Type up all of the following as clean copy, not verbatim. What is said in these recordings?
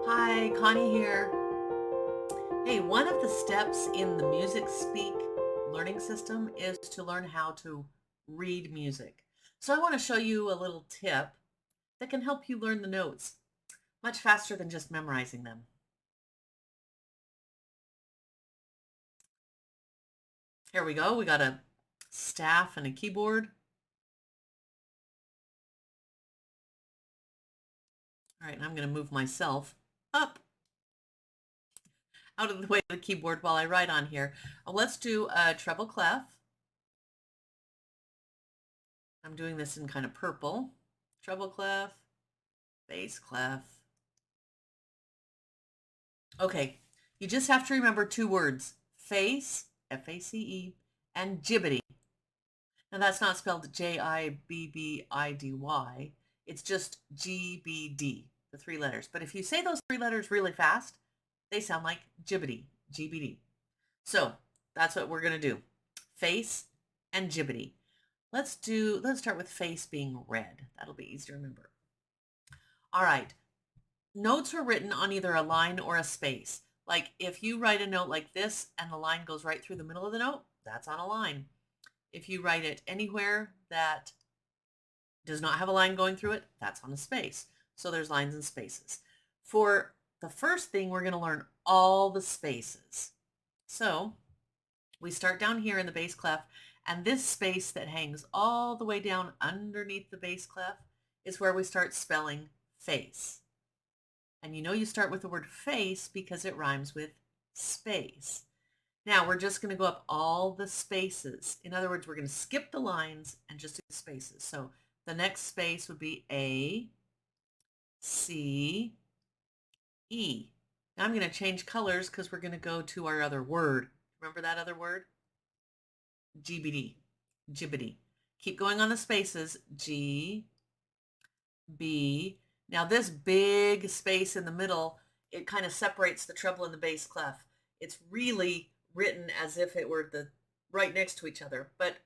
Hi, Connie here. Hey, one of the steps in the Music Speak learning system is to learn how to read music. So I want to show you a little tip that can help you learn the notes much faster than just memorizing them. Here we go. We got a staff and a keyboard. All right, and I'm going to move myself up out of the way of the keyboard while I write on here. Let's do a treble clef. I'm doing this in kind of purple. Treble clef, bass clef. Okay, you just have to remember two words, face, F-A-C-E, and jibbity. Now that's not spelled J-I-B-B-I-D-Y. It's just G-B-D, the three letters. But if you say those three letters really fast, they sound like jibbity, G-B-D. So that's what we're going to do, face and jibbity. Let's start with face being red. That'll be easy to remember. All right, notes are written on either a line or a space. Like if you write a note like this and the line goes right through the middle of the note, that's on a line. If you write it anywhere that does not have a line going through it, that's on a space. So there's lines and spaces. For the first thing, we're going to learn all the spaces. So we start down here in the bass clef, and this space that hangs all the way down underneath the bass clef is where we start spelling face. And you know you start with the word face because it rhymes with space. Now we're just going to go up all the spaces. In other words, we're going to skip the lines and just do the spaces. So the next space would be A, C, E. Now I'm going to change colors because we're going to go to our other word. Remember that other word? GBD, jibbity. Keep going on the spaces. G, B. Now this big space in the middle, it kind of separates the treble and the bass clef. It's really written as if it were right next to each other, but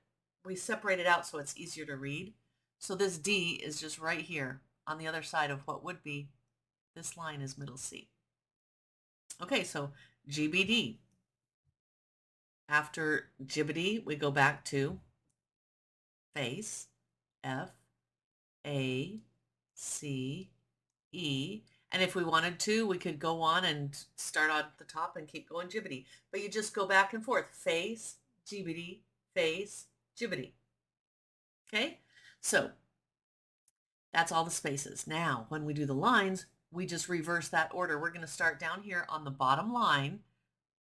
we separate it out so it's easier to read. So this D is just right here on the other side of what would be this line is middle C. Okay, so GBD. After jibbity, we go back to face, F, A, C, E. And if we wanted to, we could go on and start on the top and keep going jibbity. But you just go back and forth. Face, jibbity, face, jibbity. Okay? So that's all the spaces. Now, when we do the lines, we just reverse that order. We're going to start down here on the bottom line.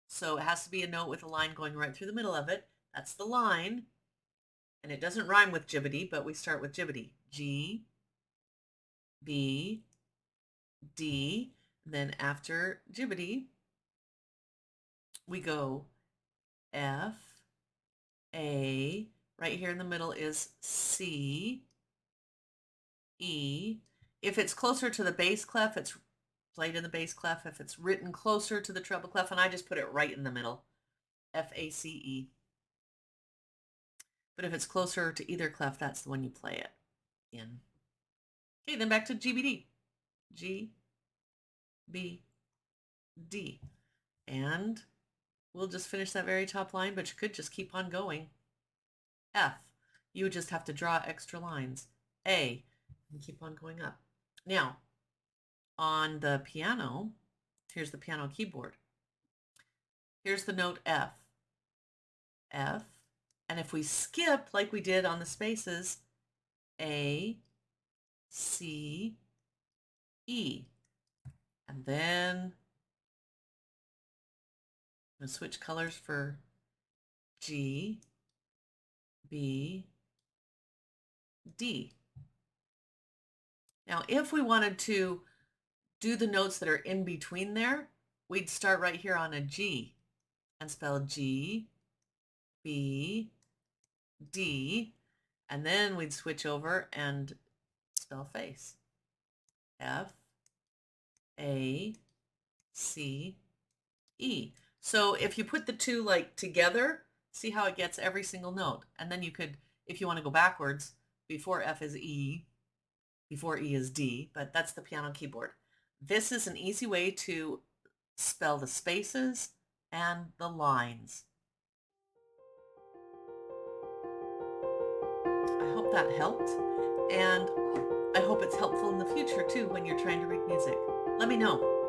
So it has to be a note with a line going right through the middle of it. That's the line. And it doesn't rhyme with jibbity, but we start with jibbity. G, B, D. Then after jibbity, we go F, A. Right here in the middle is C, E. If it's closer to the bass clef, it's played in the bass clef. If it's written closer to the treble clef, and I just put it right in the middle, F-A-C-E. But if it's closer to either clef, that's the one you play it in. Okay, then back to GBD. G, B, D. And we'll just finish that very top line, but you could just keep on going. F, you would just have to draw extra lines. A, and keep on going up. Now, on the piano, here's the piano keyboard. Here's the note F. F, and if we skip like we did on the spaces, A, C, E. And then I'm going to switch colors for G, B, D. Now, if we wanted to do the notes that are in between there, we'd start right here on a G and spell G, B, D, and then we'd switch over and spell face. F, A, C, E. So if you put the two like together, see how it gets every single note. And then you could, if you want to go backwards, before F is E, before E is D, but that's the piano keyboard. This is an easy way to spell the spaces and the lines. I hope that helped, and I hope it's helpful in the future too when you're trying to read music. Let me know.